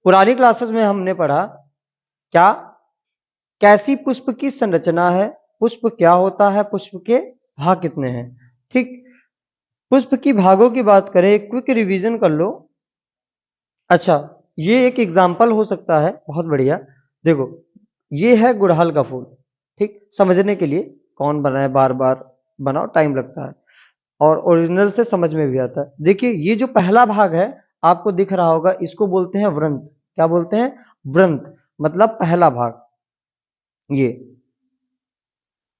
पुरानी क्लासेस में हमने पढ़ा क्या, कैसी पुष्प की संरचना है, पुष्प क्या होता है, पुष्प के भाग कितने हैं। ठीक, पुष्प की भागों की बात करें, क्विक रिवीजन कर लो। अच्छा, ये एक एग्जाम्पल हो सकता है, बहुत बढ़िया। देखो, ये है गुड़हल का फूल। ठीक, समझने के लिए कौन बनाए, बार बार बनाओ, टाइम लगता है, और ओरिजिनल से समझ में भी आता है। देखिए, ये जो पहला भाग है आपको दिख रहा होगा, इसको बोलते हैं वृंत। क्या बोलते हैं? वृंत, मतलब पहला भाग।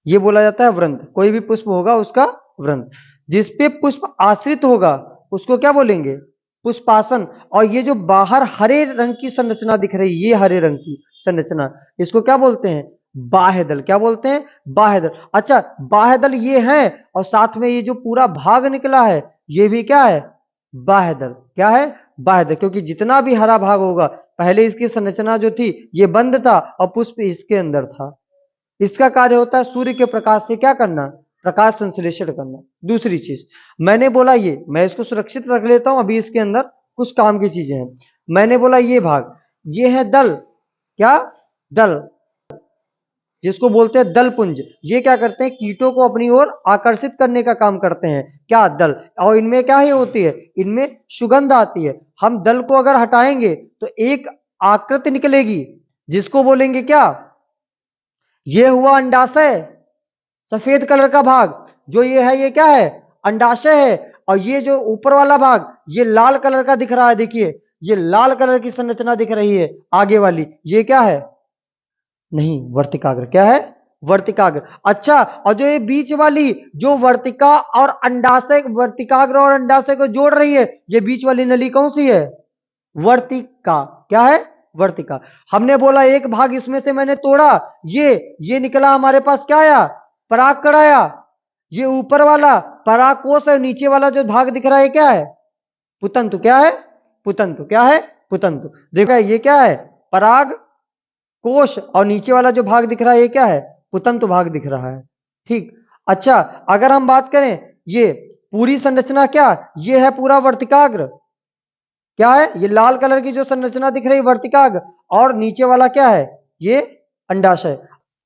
ये बोला जाता है वृंत। कोई भी पुष्प होगा उसका वृंत। जिसपे पुष्प आश्रित होगा उसको क्या बोलेंगे? पुष्पासन। और ये जो बाहर हरे रंग की संरचना दिख रही है, ये हरे रंग की संरचना, इसको क्या बोलते हैं? बाह्य दल। क्या बोलते हैं? बाह्य दल। अच्छा, बाह्य दल ये है, और साथ में ये जो पूरा भाग निकला है ये भी क्या है? बाह्य दल। क्या है? बाह्य दल। क्योंकि जितना भी हरा भाग होगा, पहले इसकी संरचना जो थी ये बंद था और पुष्प इसके अंदर था। इसका कार्य होता है सूर्य के प्रकाश से क्या करना? प्रकाश संश्लेषण करना। दूसरी चीज मैंने बोला, ये मैं इसको सुरक्षित रख लेता हूं, अभी इसके अंदर कुछ काम की चीजें हैं। मैंने बोला ये भाग, ये है दल। क्या? दल, जिसको बोलते हैं दल पुंज। ये क्या करते हैं? कीटों को अपनी ओर आकर्षित करने का काम करते हैं। क्या? दल। और इनमें क्या ही होती है? इनमें सुगंध आती है। हम दल को अगर हटाएंगे तो एक आकृति निकलेगी, जिसको बोलेंगे क्या? ये हुआ अंडाशय, सफेद कलर का भाग जो ये है, ये क्या है? अंडाशय है। और ये जो ऊपर वाला भाग, ये लाल कलर का दिख रहा है, देखिए ये लाल कलर की संरचना दिख रही है आगे वाली, ये क्या है? नहीं, वर्तिकाग्र। क्या है? वर्तिकाग्र। अच्छा, और जो ये बीच वाली जो वर्तिका और अंडाशय, वर्तिकाग्र और अंडाशय को जोड़ रही है, ये बीच वाली नली कौन सी है? वर्तिका। क्या है? वर्तिका। हमने बोला एक भाग इसमें से मैंने तोड़ा, ये निकला हमारे पास, क्या आया? परागकण आया। ये ऊपर वाला परागकोश है, नीचे वाला जो भाग दिख रहा है क्या है? पुतंतु। क्या है? पुतंतु। क्या है? पुतंतु। देखो ये क्या है? पराग कोश। और नीचे वाला जो भाग दिख रहा है ये क्या है? पुतंतु भाग दिख रहा है। ठीक। अच्छा, अगर हम बात करें, ये पूरी संरचना क्या, ये है पूरा वर्तिकाग्र। क्या है? ये लाल कलर की जो संरचना दिख रही है वर्तिकाग्र, और नीचे वाला क्या है? ये अंडाशय।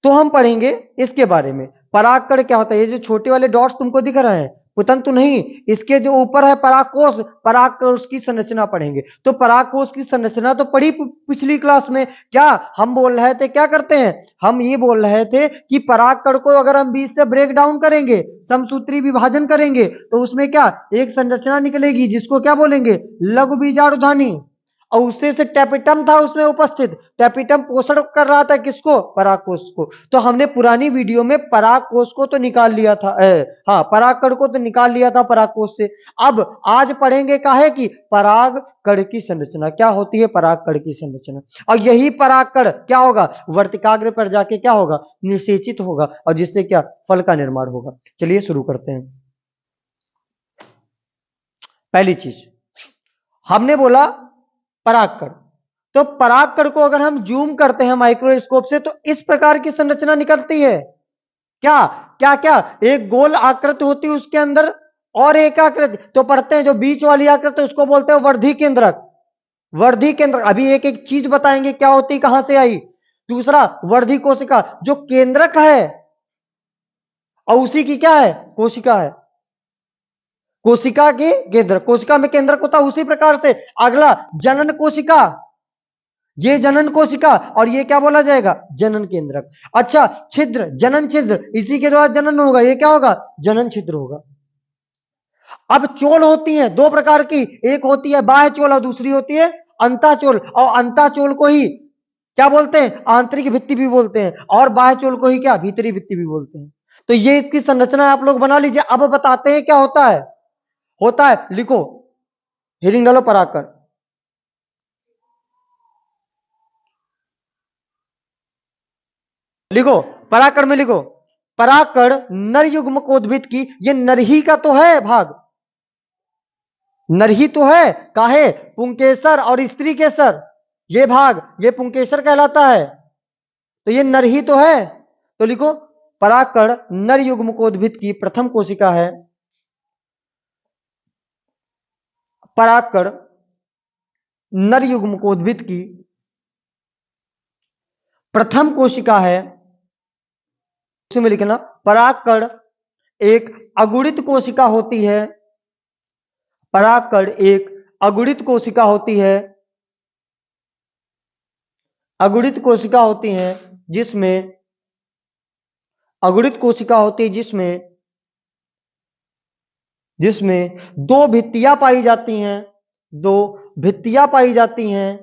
तो हम पढ़ेंगे इसके बारे में, परागकण क्या होता है। ये जो छोटे वाले डॉट्स तुमको दिख रहे हैं, पुतंतु नहीं, इसके जो ऊपर है परागकोश, परागकोश की संरचना पढ़ेंगे। तो परागकोश की संरचना तो पढ़ी पिछली क्लास में। क्या हम बोल रहे थे? क्या करते हैं हम? ये बोल रहे थे कि परागकण को अगर हम बीच से ब्रेक डाउन करेंगे, समसूत्री विभाजन करेंगे, तो उसमें क्या एक संरचना निकलेगी, जिसको क्या बोलेंगे? लघु बीजाणुधानी। और उससे से टैपिटम था उसमें उपस्थित। टैपिटम पोषण कर रहा था किसको? परागकोश को। तो हमने पुरानी वीडियो में परागकोश को तो निकाल लिया था, हाँ, परागकण को तो निकाल लिया था परागकोश से। अब आज पढ़ेंगे काहे की? परागकण की संरचना। क्या होती है परागकण की संरचना? और यही परागकण क्या होगा? वर्तिकाग्र पर जाके क्या होगा? निषेचित होगा, और जिससे क्या फल का निर्माण होगा। चलिए शुरू करते हैं। पहली चीज हमने बोला परागकण। तो परागकण को अगर हम जूम करते हैं माइक्रोस्कोप से, तो इस प्रकार की संरचना निकलती है। क्या क्या क्या? एक गोल आकृति होती है उसके अंदर, और एक आकृति तो पढ़ते हैं, जो बीच वाली आकृति उसको बोलते हैं वर्धी केंद्रक। वर्धी केंद्र, अभी एक एक चीज बताएंगे क्या होती, कहां से आई। दूसरा, वर्धी कोशिका, जो केंद्रक है, और उसी की क्या है? कोशिका है। कोशिका के केंद्र, कोशिका में केंद्रक होता है, उसी प्रकार से अगला जनन कोशिका। ये जनन कोशिका, और ये क्या बोला जाएगा? जनन केंद्रक। अच्छा, छिद्र, जनन छिद्र, इसी के द्वारा जनन होगा, ये क्या होगा? जनन छिद्र होगा। अब चोल होती है दो प्रकार की, एक होती है बाह्य चोल और दूसरी होती है अंतःचोल। और अंतःचोल को ही क्या बोलते हैं? आंतरिक भित्ति भी बोलते हैं, और बाह्य चोल को ही क्या? भीतरी भित्ति भी बोलते हैं। तो ये इसकी संरचना आप लोग बना लीजिए। अब बताते हैं क्या होता है। होता है, लिखो, हेडिंग डालो परागकण। लिखो, परागकण में लिखो, परागकण नर युग्मकोद्भिद की, ये नरही का तो है भाग, नरही तो है, काहे? पुंकेसर और स्त्री केसर, ये भाग ये पुंकेसर कहलाता है। तो ये नरही तो है। तो लिखो, परागकण नर युग्मकोद्भिद की प्रथम कोशिका है। परागकण नर युग्मकोद्भिद की प्रथम कोशिका है, उसमें लिखना परागकण एक अगुणित कोशिका होती है। परागकण एक अगुणित कोशिका होती है, अगुणित कोशिका होती है जिसमें अगुणित कोशिका होती है जिसमें दो भित्तियां पाई जाती हैं, दो भित्तियां पाई जाती हैं।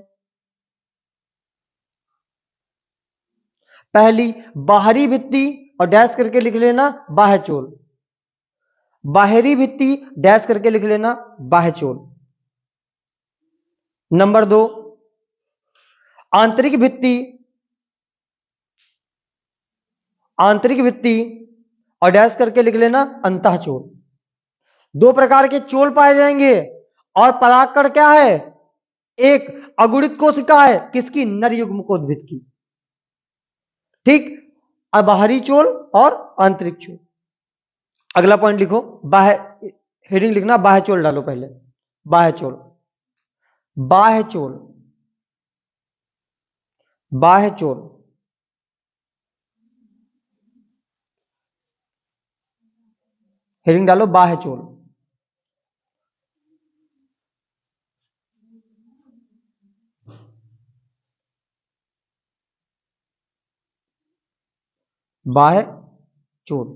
पहली बाहरी भित्ति और डैश करके लिख लेना बाह्य चोल, बाहरी भित्ति डैश करके लिख लेना बाह्य चोल। नंबर 2 आंतरिक भित्ति, आंतरिक भित्ति और डैश करके लिख लेना अंतःचोल। दो प्रकार के चोल पाए जाएंगे और परागकण क्या है, एक अगुणित कोशिका है, किसकी, नर युग्मकोद्भिद की। ठीक, अब बाहरी चोल और आंतरिक चोल। अगला पॉइंट लिखो, बाह्य, हेडिंग लिखना बाह्य चोल डालो पहले, बाह्य चोल, बाह्य चोल, बाह्य चोल। हेडिंग डालो बाह्य चोल। बाह्य चोल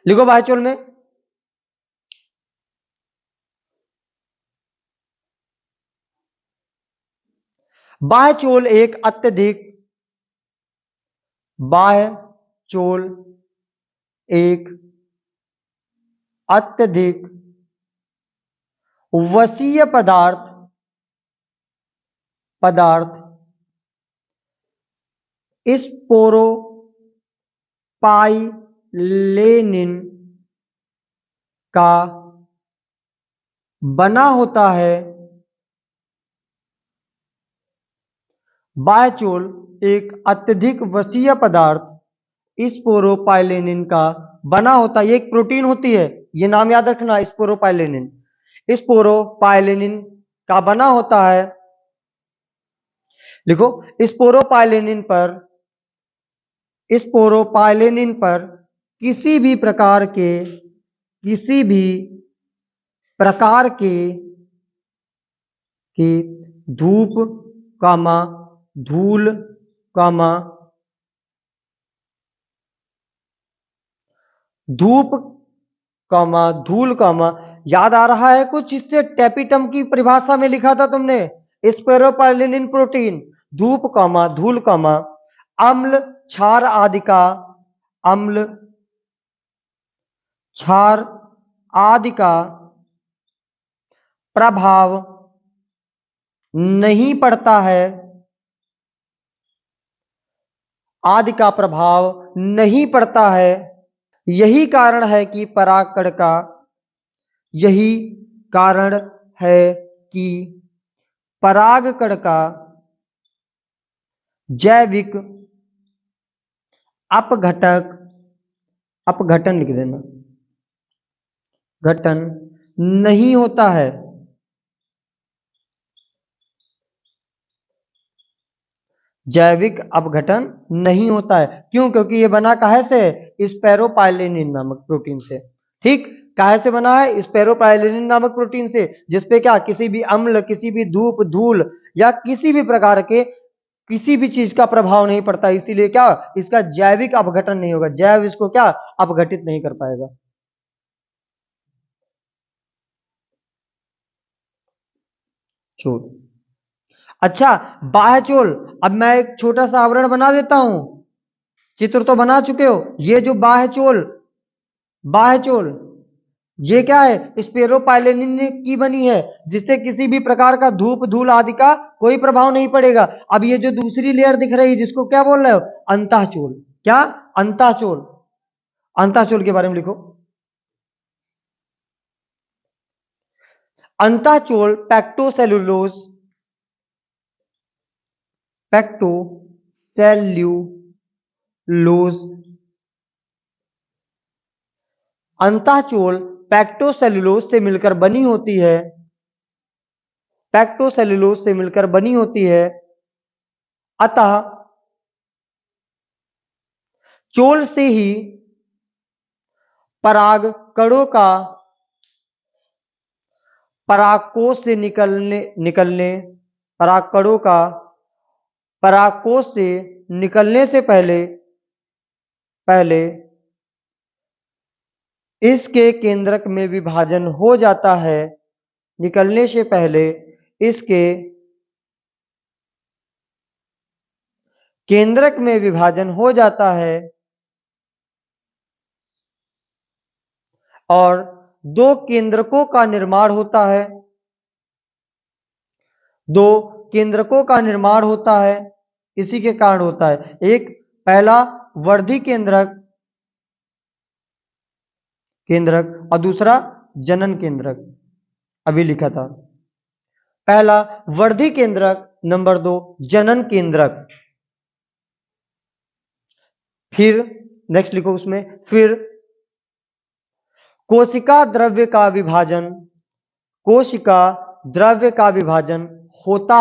लिखो, बाह्य चोल में बाह्य चोल एक अत्यधिक, बाह्य चोल एक अत्यधिक वसीय पदार्थ, स्पोरोपाइलेनिन का बना होता है। बाह्य चोल एक अत्यधिक वसीय पदार्थ स्पोरोपाइलेनिन का बना होता है। ये एक प्रोटीन होती है, ये नाम याद रखना, स्पोरोपाइलेनिन। स्पोरोपाइलेनिन का बना होता है। लिखो, स्पोरोपाइलेनिन पर किसी भी प्रकार के धूप कामा धूल कामा धूप कामा धूल कामा, याद आ रहा है कुछ इससे? टेपिटम की परिभाषा में लिखा था तुमने, स्पोरोपाइलेनिन प्रोटीन, धूप कामा धूल कामा अम्ल क्षार आदि का, अम्ल क्षार आदि का प्रभाव नहीं पड़ता है, आदि का प्रभाव नहीं पड़ता है। यही कारण है कि परागकण का, यही कारण है कि परागकण का जैविक अपघटन लिख देना, घटन नहीं होता है। जैविक अपघटन नहीं होता है, क्यों? क्योंकि ये बना काहे से? स्पोरोपाइलेनिन नामक प्रोटीन से। ठीक, काहे से बना है? स्पोरोपाइलेनिन नामक प्रोटीन से, जिसपे क्या, किसी भी अम्ल, किसी भी धूप, धूल या किसी भी प्रकार के किसी भी चीज का प्रभाव नहीं पड़ता, इसीलिए क्या, इसका जैविक अपघटन नहीं होगा, जैव इसको क्या, अपघटित नहीं कर पाएगा। चोल, अच्छा, बाह्य चोल, अब मैं एक छोटा सा आवरण बना देता हूं, चित्र तो बना चुके हो। ये जो बाह्य चोल ये क्या है? स्पोरोपाइलेनिन की बनी है, जिससे किसी भी प्रकार का धूप, धूल आदि का कोई प्रभाव नहीं पड़ेगा। अब ये जो दूसरी लेयर दिख रही है, जिसको क्या बोल रहे हो? अंतःचोल। क्या? अंतःचोल। अंतःचोल के बारे में लिखो। अंतःचोल पैक्टोसेल्यूलोज अंतःचोल पैक्टोसेल्यूलोज से मिलकर बनी होती है। पैक्टोसेल्यूलोज से मिलकर बनी होती है, अतः चोल से ही पराग कणों का परागकोश से निकलने पराग कणों का परागकोश से निकलने से पहले पहले इसके केंद्रक में विभाजन हो जाता है। निकलने से पहले इसके केंद्रक में विभाजन हो जाता है और दो केंद्रकों का निर्माण होता है। दो केंद्रकों का निर्माण होता है, इसी के कारण होता है। एक पहला वर्धी केंद्रक और दूसरा जनन केंद्रक, अभी लिखा था। पहला वर्धी केंद्रक, नंबर 2 जनन केंद्रक। फिर नेक्स्ट लिखो उसमें, फिर कोशिका द्रव्य का विभाजन, कोशिका द्रव्य का विभाजन होता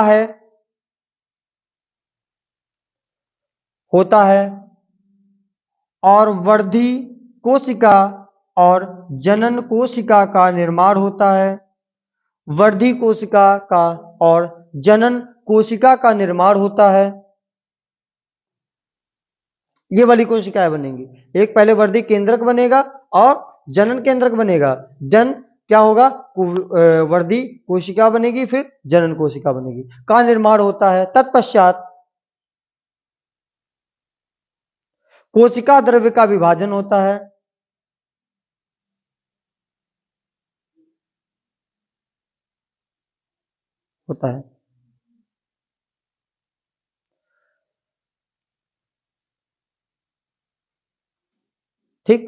है और वर्धी कोशिका और जनन कोशिका का निर्माण होता है। वर्धी कोशिका का और जनन कोशिका का निर्माण होता है। ये वाली कोशिकाएं बनेंगी, एक पहले वर्धी केंद्रक बनेगा और जनन केंद्रक बनेगा। जन क्या होगा, वर्धी कोशिका बनेगी, फिर जनन कोशिका बनेगी, का निर्माण होता है। तत्पश्चात कोशिका द्रव्य का विभाजन होता है। ठीक,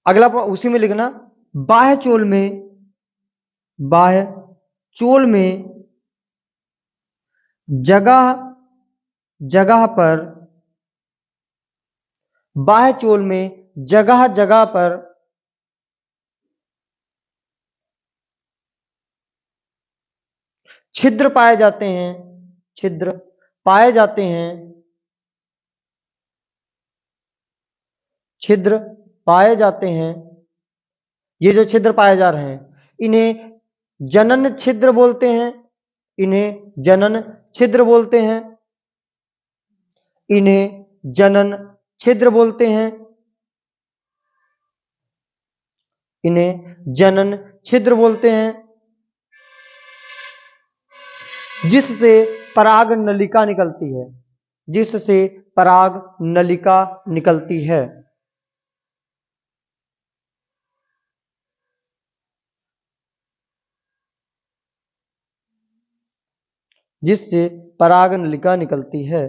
अगला उसी में लिखना, बाह्य चोल में जगह जगह पर बाह्य चोल में जगह जगह पर छिद्र पाए जाते हैं। छिद्र पाए जाते हैं, छिद्र पाए जाते हैं। ये जो छिद्र पाए जा रहे हैं इन्हें जनन छिद्र बोलते हैं। इन्हें जनन छिद्र बोलते हैं। इन्हें जनन छिद्र बोलते हैं। इन्हें जनन छिद्र बोलते हैं, जिससे पराग नलिका निकलती है। जिससे पराग नलिका निकलती है। जिससे पराग नलिका निकलती है।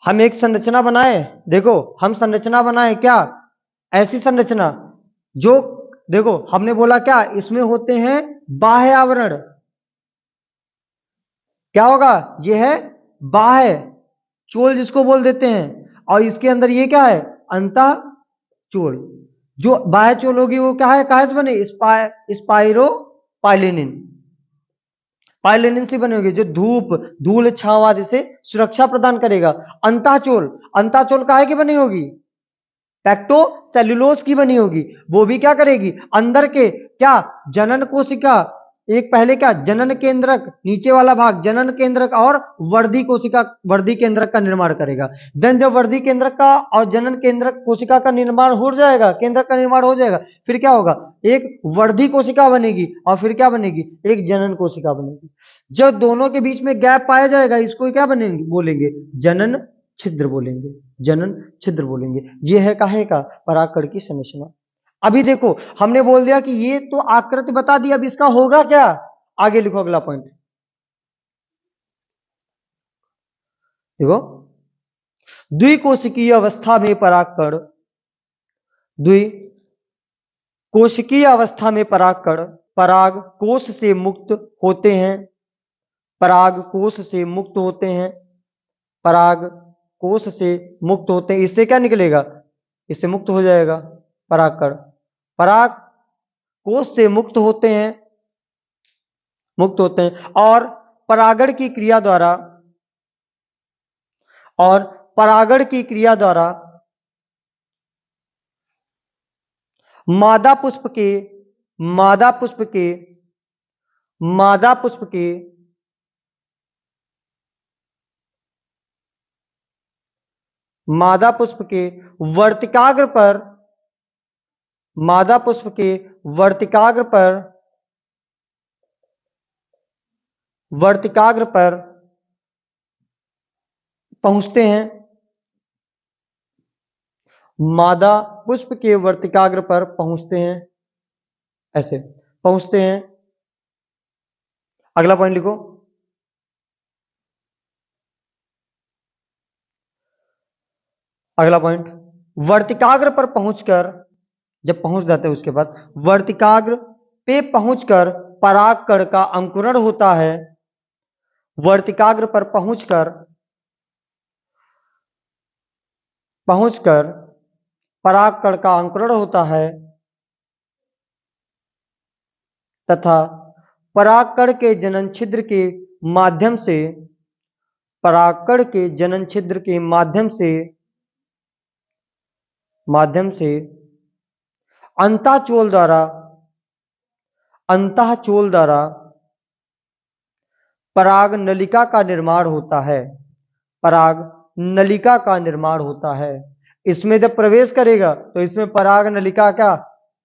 हम एक संरचना बनाए, देखो हम संरचना बनाए क्या, ऐसी संरचना जो, देखो हमने बोला क्या, इसमें होते हैं बाह्य आवरण। क्या होगा, ये है बाह्य चोल जिसको बोल देते हैं, और इसके अंदर ये क्या है, अंतः चोल। जो बाह्य चोल होगी वो क्या है, कहाँ से बने, स्पाइरो पाइलिनिन से बने होगी, जो धूप धूल छांव आदि से सुरक्षा प्रदान करेगा। अंताचोल काहे की बनी होगी, पैक्टोसेल्यूलोज की बनी होगी। वो भी क्या करेगी, अंदर के क्या जनन कोशिका, एक पहले क्या जनन केंद्रक, नीचे वाला भाग जनन केंद्रक और वर्धी केंद्रक का निर्माण करेगा। देन जब वर्धी केंद्रक का और जनन केंद्रक कोशिका का निर्माण हो जाएगा, केंद्रक का निर्माण हो जाएगा, फिर क्या होगा, एक वर्धी कोशिका बनेगी और फिर क्या बनेगी, एक जनन कोशिका बनेगी। जब दोनों के बीच में गैप पाया जाएगा, इसको क्या बनेंगे बोलेंगे, जनन छिद्र बोलेंगे। जनन छिद्र बोलेंगे। ये है काहे का, परागकण की संरचना। अभी देखो हमने बोल दिया कि ये तो आकृति बता दी, अब इसका होगा क्या, आगे लिखो अगला पॉइंट। देखो, द्विकोशिकीय अवस्था में परागकण पराग कोश से मुक्त होते हैं, पराग कोश से मुक्त होते हैं, पराग कोश से मुक्त होते हैं। इससे क्या निकलेगा? इससे मुक्त हो जाएगा परागकण। पराग कोश से मुक्त होते हैं, मुक्त होते हैं और परागण की क्रिया द्वारा, और परागण की क्रिया द्वारा मादा पुष्प के, मादा पुष्प के, मादा पुष्प के, मादा पुष्प के वर्तिकाग्र पर, मादा पुष्प के वर्तिकाग्र पर, वर्तिकाग्र पर पहुंचते हैं, मादा पुष्प के वर्तिकाग्र पर पहुंचते हैं, ऐसे पहुंचते हैं। अगला पॉइंट लिखो। अगला पॉइंट, वर्तिकाग्र पर पहुंचकर, जब पहुंच जाते हैं उसके बाद वर्तिकाग्र पे पहुंचकर परागकण का अंकुरण होता है, वर्तिकाग्र पर पहुंचकर, पहुंचकर परागकण का अंकुरण होता है तथा परागकण के जनन छिद्र के माध्यम से, परागकण के जनन छिद्र के माध्यम से, माध्यम से अंतःचोल द्वारा, अंतःचोल द्वारा पराग नलिका का निर्माण होता है, पराग नलिका का निर्माण होता है। इसमें जब प्रवेश करेगा तो इसमें पराग नलिका का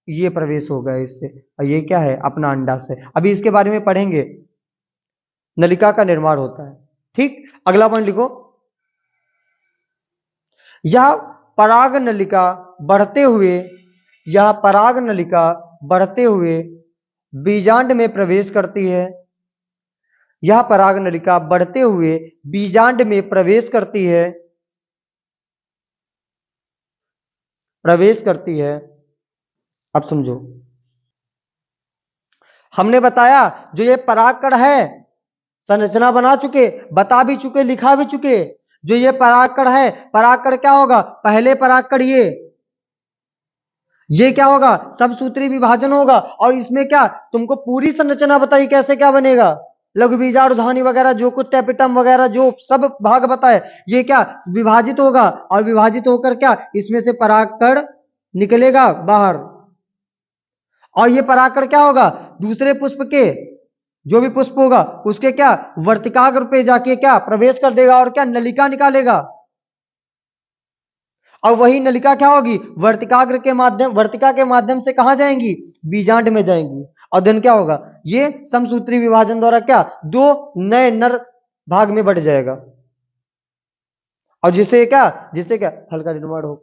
ये प्रवेश होगा इससे, और ये क्या है? अपना अंडाशय। अभी इसके बारे में पढ़ेंगे, नलिका का निर्माण होता है। ठीक, अगला पॉइंट लिखो। यह पराग नलिका बढ़ते हुए, यह पराग नलिका बढ़ते हुए बीजांड में प्रवेश करती है, यह पराग नलिका बढ़ते हुए बीजांड में प्रवेश करती है, प्रवेश करती है। अब समझो, हमने बताया जो ये परागकण है, संरचना बना चुके, बता भी चुके, लिखा भी चुके। जो ये परागकण है, परागकण क्या होगा? पहले परागकण ये क्या होगा? सबसूत्री विभाजन होगा। और इसमें क्या तुमको पूरी संरचना बताई, कैसे क्या बनेगा, लघु बीजाणुधानी वगैरह जो कुछ टेपिटम वगैरह जो सब भाग बताए, ये क्या विभाजित होगा, और विभाजित होकर क्या इसमें से परागकण निकलेगा बाहर। और ये परागकण क्या होगा? दूसरे पुष्प के, जो भी पुष्प होगा उसके क्या वर्तिकाग्र पे जाके क्या प्रवेश कर देगा और क्या नलिका निकालेगा। और वही नलिका क्या होगी? वर्तिकाग्र के माध्यम, वर्तिका के माध्यम से कहां जाएंगी? बीजांड में जाएंगी। और देन क्या होगा? ये समसूत्री विभाजन द्वारा क्या दो नए नर भाग में बढ़ जाएगा, और जिससे क्या फल का निर्माण हो।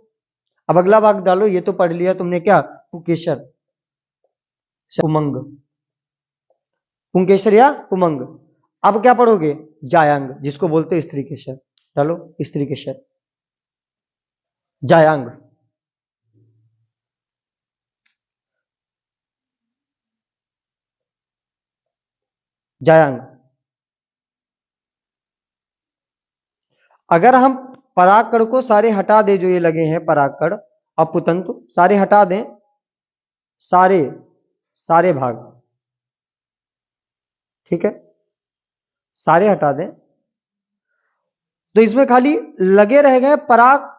अब अगला भाग डालो, ये तो पढ़ लिया तुमने, क्या पुंकेसर, पुमंग, पुंकेसर या पुमंग। अब क्या पढ़ोगे? जायांग, जिसको बोलते हैं स्त्री केसर। डालो स्त्री केसर, जायांग। जायांग। अगर हम परागकण को सारे हटा दें, जो ये लगे हैं परागकण और पुतंतु सारे हटा दें, सारे सारे भाग, ठीक है, सारे हटा दें, तो इसमें खाली लगे रह गए पराग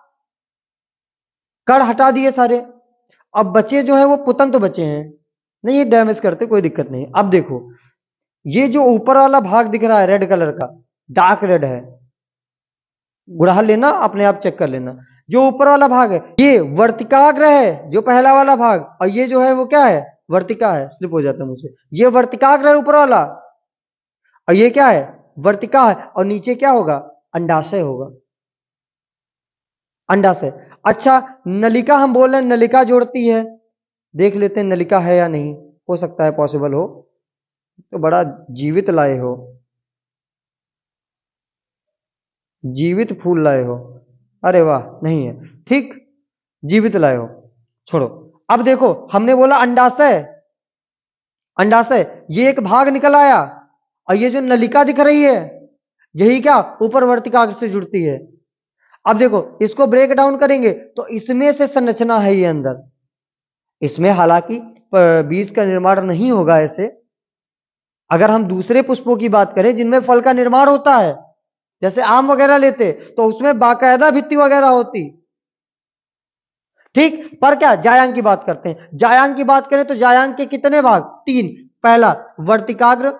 कण, हटा दिए सारे। अब बचे जो है वो पुतंतु बचे हैं। नहीं, ये डैमेज करते, कोई दिक्कत नहीं। अब देखो, ये जो ऊपर वाला भाग दिख रहा है रेड कलर का, डार्क रेड है, गुड़ाल लेना, अपने आप चेक कर लेना। जो ऊपर वाला भाग है ये वर्तिकाग्र है, जो पहला वाला भाग, और ये जो है वो क्या है? वर्तिका है। स्लिप हो जाता है मुझसे। ये वर्तिकाग्र है ऊपर वाला, और ये क्या है? वर्तिका है। और नीचे क्या होगा? अंडाशय होगा, अंडाशय। अच्छा, नलिका हम बोल रहे हैं नलिका जोड़ती है, देख लेते हैं नलिका है या नहीं। हो सकता है पॉसिबल हो, तो बड़ा जीवित लाए हो, जीवित फूल लाए हो। अरे वाह, नहीं है, ठीक, जीवित लाए हो, छोड़ो। अब देखो, हमने बोला अंडाशय, अंडाशय, ये एक भाग निकल आया, और ये जो नलिका दिख रही है यही क्या ऊपर वर्तिकाग्र से जुड़ती है। अब देखो इसको ब्रेक डाउन करेंगे तो इसमें से संरचना है ये अंदर, इसमें हालांकि बीज का निर्माण नहीं होगा ऐसे। अगर हम दूसरे पुष्पों की बात करें जिनमें फल का निर्माण होता है, जैसे आम वगैरह लेते, तो उसमें बाकायदा भित्ति वगैरह होती, ठीक। पर क्या जायांग की बात करते हैं, जायांग की बात करें तो जायांग के कितने भाग, तीन। पहला वर्तिकाग्र,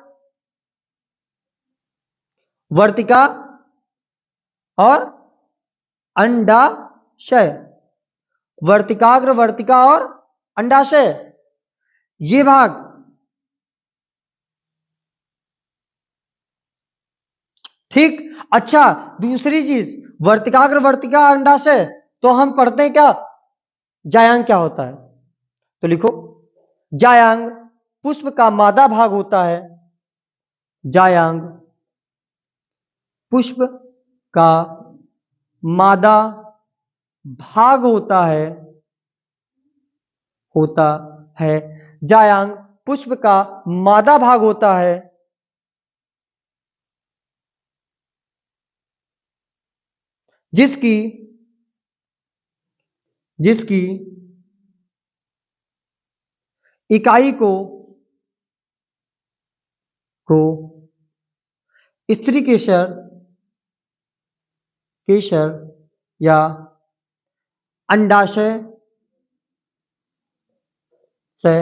वर्तिका और अंडाशय, वर्तिकाग्र, वर्तिका और अंडाशय, ये भाग। ठीक। अच्छा, दूसरी चीज, वर्तिकाग्र, वर्तिका, अंडाशय, तो हम पढ़ते हैं क्या जायांग क्या होता है। तो लिखो, जायांग पुष्प का मादा भाग होता है, जायांग पुष्प का मादा भाग होता है, जायांग पुष्प का मादा भाग होता है, जिसकी जिसकी इकाई को स्त्री केशर या अंडाशय से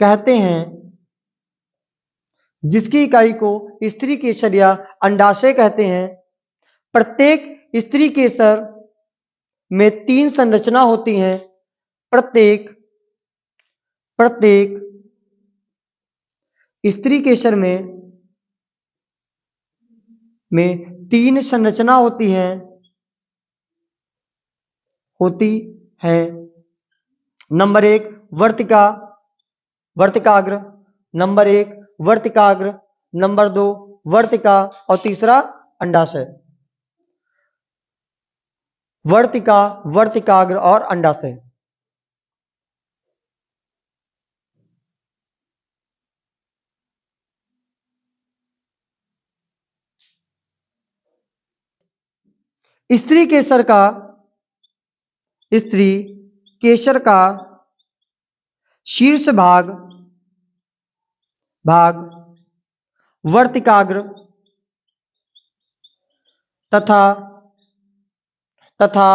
कहते हैं, जिसकी इकाई को स्त्री केशर या अंडाशय कहते हैं। प्रत्येक स्त्री केसर में 3 संरचना होती हैं, प्रत्येक स्त्री केसर में 3 संरचना होती है। नंबर 1 वर्तिकाग्र, नंबर 1 वर्तिकाग्र, नंबर 2 वर्तिका, और तीसरा अंडाशय। वर्तिका, वर्तिकाग्र और अंडाशय। स्त्री केसर का शीर्ष भाग वर्तिकाग्र तथा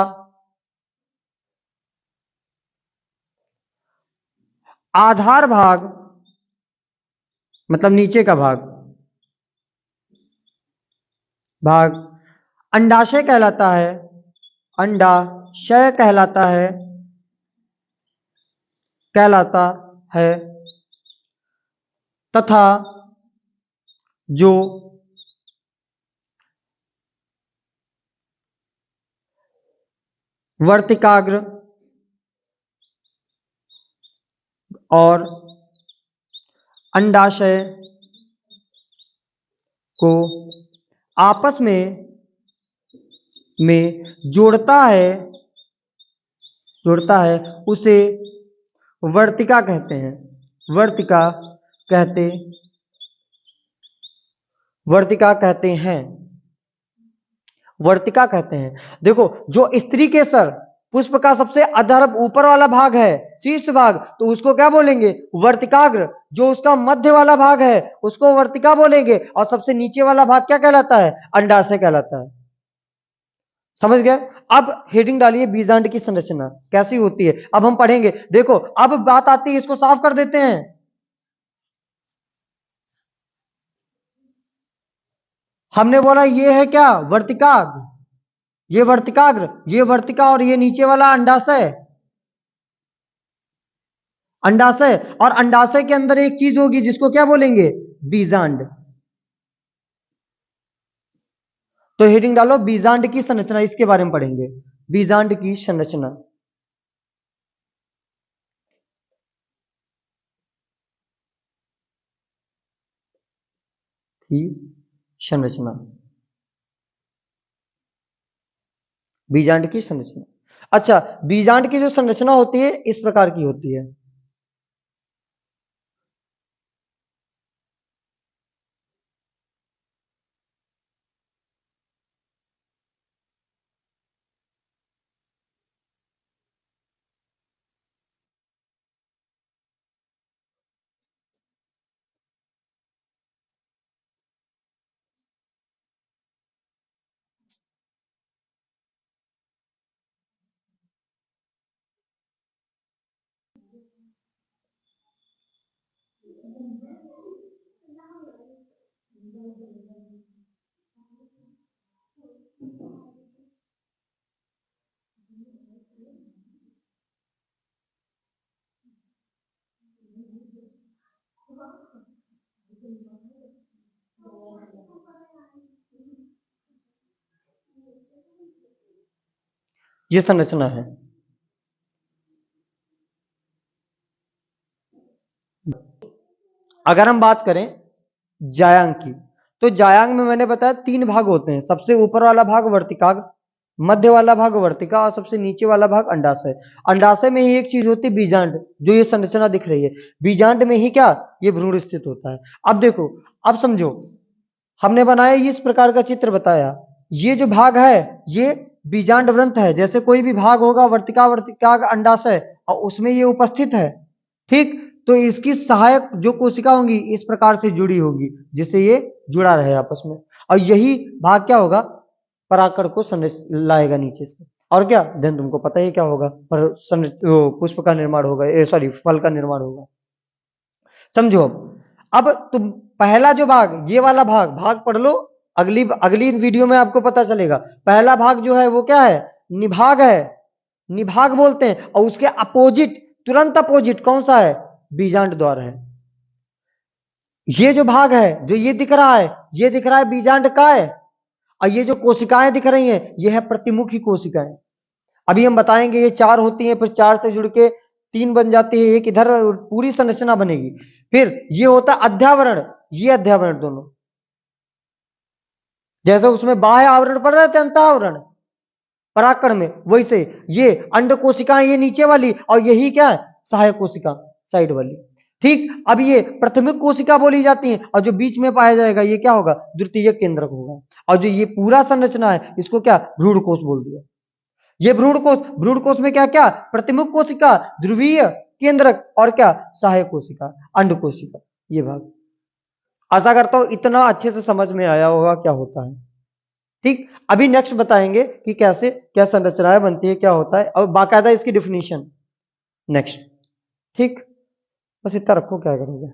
आधार भाग, मतलब नीचे का भाग अंडाशय कहलाता है, अंडाशय कहलाता है, तथा जो वर्तिकाग्र और अंडाशय को आपस में जोड़ता है, उसे वर्तिका कहते हैं। वर्तिका कहते हैं। देखो, जो स्त्री केसर पुष्प का सबसे अधर ऊपर वाला भाग है, शीर्ष भाग, तो उसको क्या बोलेंगे, वर्तिकाग्र। जो उसका मध्य वाला भाग है उसको वर्तिका बोलेंगे, और सबसे नीचे वाला भाग क्या कहलाता है, अंडाशय कहलाता है। समझ गए। अब हेडिंग डालिए, बीजांड की संरचना कैसी होती है, अब हम पढ़ेंगे। देखो अब बात आती है, इसको साफ कर देते हैं। हमने बोला ये है क्या, वर्तिकाग्र, ये वर्तिकाग्र, ये वर्तिका, और ये नीचे वाला अंडाशय। और अंडाशय के अंदर एक चीज होगी जिसको क्या बोलेंगे, बीजांड। तो हेडिंग डालो, बीजांड की संरचना, इसके बारे में पढ़ेंगे, बीजांड की संरचना। बीजांड की संरचना। अच्छा, बीजांड की जो संरचना होती है इस प्रकार की होती है। ये संरचना है। अगर हम बात करें जायांग की, तो जायांग में मैंने बताया 3 भाग होते हैं। सबसे ऊपर वाला भाग वर्तिकाग्र, मध्य वाला भाग वर्तिका और सबसे नीचे वाला भाग अंडाशय। अंडाशय में ही एक चीज होती है बीजांड, जो ये संरचना दिख रही है। बीजांड में ही क्या, ये भ्रूण स्थित होता है। अब देखो, अब समझो, हमने बनाया इस प्रकार का चित्र बताया। ये जो भाग है ये बीजांड वृंत है। जैसे कोई भी भाग होगा वर्तिका, वर्तिकाग्र, अंडाशय, और उसमें ये उपस्थित है, ठीक, तो इसकी सहायक जो कोशिका होंगी इस प्रकार से जुड़ी होगी, जिससे ये जुड़ा रहे आपस में। और यही भाग क्या होगा, परागकण को लाएगा नीचे से। और क्या, देन तुमको पता ही क्या होगा, पर पुष्प का निर्माण होगा, सॉरी फल का निर्माण होगा। समझो, अब तुम पहला जो भाग, ये वाला भाग भाग पढ़ लो, अगली अगली वीडियो में आपको पता चलेगा। पहला भाग जो है वो क्या है, निभाग है, निभाग बोलते हैं। और उसके अपोजिट, तुरंत अपोजिट कौन सा है, बीजांड द्वार है। ये जो भाग है, जो ये दिख रहा है, ये दिख रहा है बीजांड का है। और ये जो कोशिकाएं दिख रही हैं, ये है प्रतिमुखी कोशिकाएं। अभी हम बताएंगे ये 4 होती हैं, फिर 4 से जुड़ के 3 बन जाती है, एक इधर पूरी संरचना बनेगी। फिर ये होता है अध्यावरण, ये अध्यावरण दोनों, जैसे उसमें बाह्य आवरण पड़ रहे थे, अंतःआवरण परागकण में, वैसे ये अंड कोशिकाएं ये नीचे वाली, और यही क्या है, सहायक कोशिका साइड वाली। ठीक, अब ये प्राथमिक कोशिका बोली जाती है, और जो बीच में पाया जाएगा ये क्या होगा, द्वितीयक केंद्रक होगा। और जो ये पूरा संरचना है इसको क्या, भ्रूण कोश बोल दिया। ये भ्रूण कोश, भ्रूण कोश में क्या क्या, प्रतिमुख कोशिका, ध्रुवीय केंद्रक, और क्या, सहायक कोशिका, अंड कोशिका, ये भाग। आशा करता हूं इतना अच्छे से समझ में आया होगा क्या होता है। ठीक, अभी नेक्स्ट बताएंगे कि कैसे क्या संरचनाएं बनती है, क्या होता है, और बाकायदा इसकी डिफिनीशन नेक्स्ट। ठीक, बस इतना रखो, क्या करोगे।